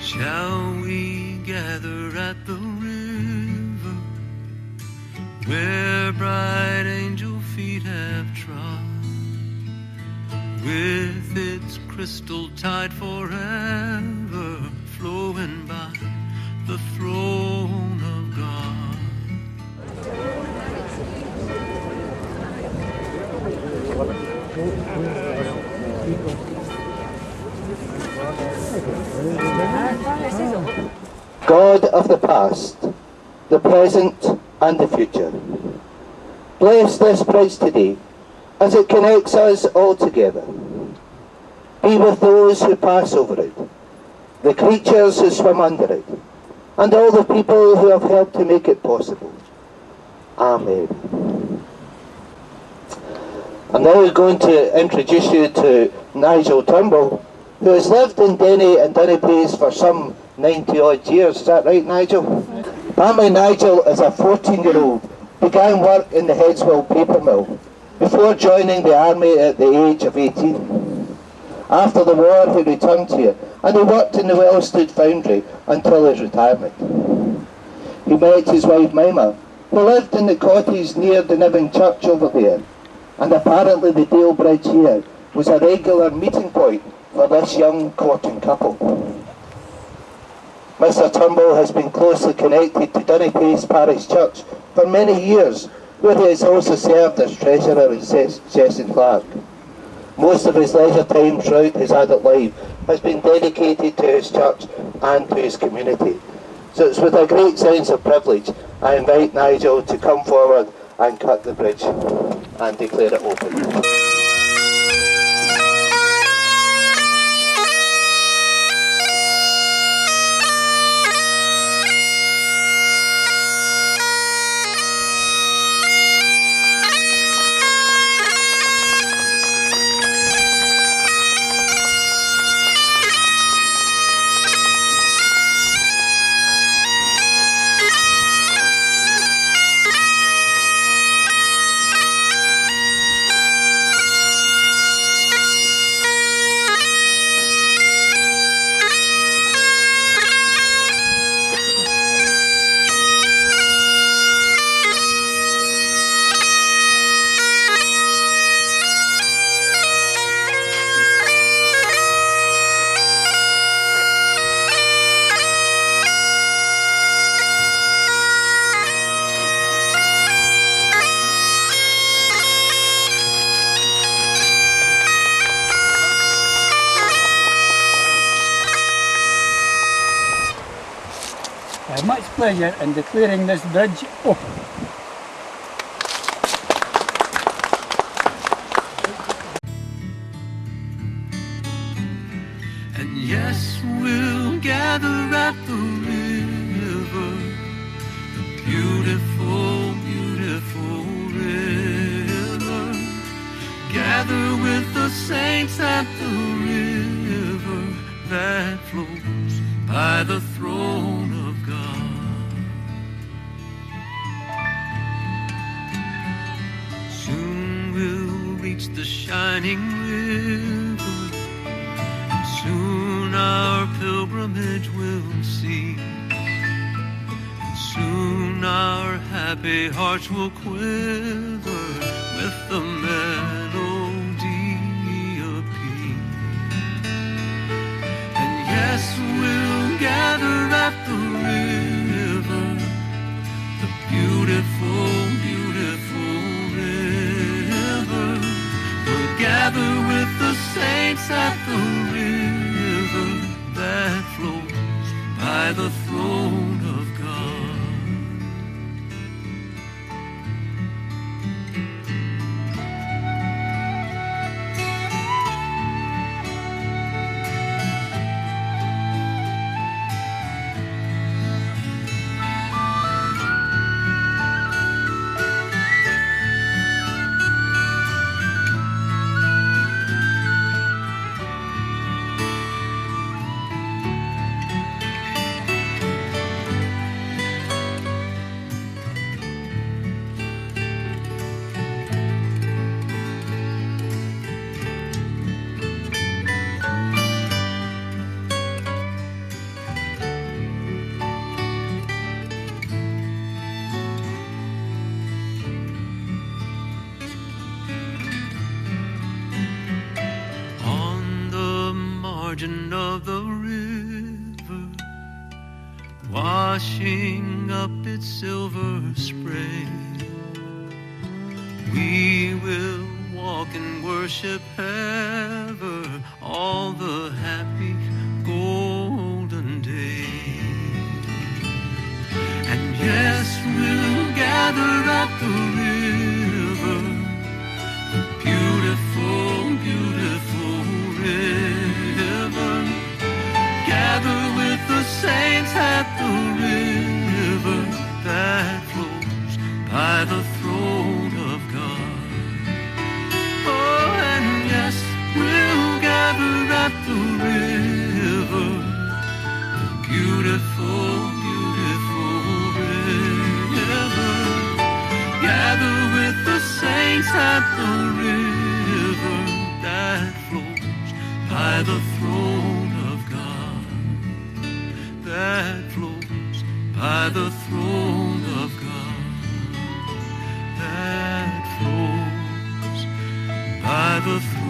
Shall we gather at the river where bright angel feet have trod, with its crystal tide forever flowing by the throne of God? God of the past, the present and the future, bless this bridge today as it connects us all together. Be with those who pass over it, the creatures who swim under it, and all the people who have helped to make it possible. Amen. I'm now going to introduce you to Nigel Turnbull, who has lived in Denny and Dunnipace for some 90 odd years. Is that right, Nigel? Family Nigel, as a 14-year-old, began work in the Headswell paper mill before joining the army at the age of 18. After the war, he returned here and he worked in the Wellstead foundry until his retirement. He met his wife Mima, who lived in the cottage near the Niven Church over there, and apparently the Dale Bridge here was a regular meeting point for this young courting couple. Mr Turnbull has been closely connected to Dunnipace Parish Church for many years, where he has also served as treasurer and session clerk. Most of his leisure time throughout his adult life has been dedicated to his church and to his community. So it's with a great sense of privilege I invite Nigel to come forward and cut the bridge and declare it open. I have much pleasure in declaring this bridge open. And yes, we'll gather at the river, the beautiful, beautiful river. Gather with the saints at the river that flows by the throne of God. Soon we'll reach the shining river, and soon our pilgrimage will cease, and soon our happy hearts will quiver with the melody of peace. And yes, we'll gather at the river, the beautiful, beautiful river. We'll gather with the saints at the river that flows by the throne of God. margin of the river, washing up its silver spray. We will walk and worship ever all the happy golden days. And yes, we'll gather at the river, the beautiful, beautiful river. Gather with the saints at the river that flows by the throne of God. Oh, and yes, we'll gather at the river, the beautiful, beautiful river. Gather with the saints at the river that flows by the throne of God. That flows by the throne of God. That flows by the throne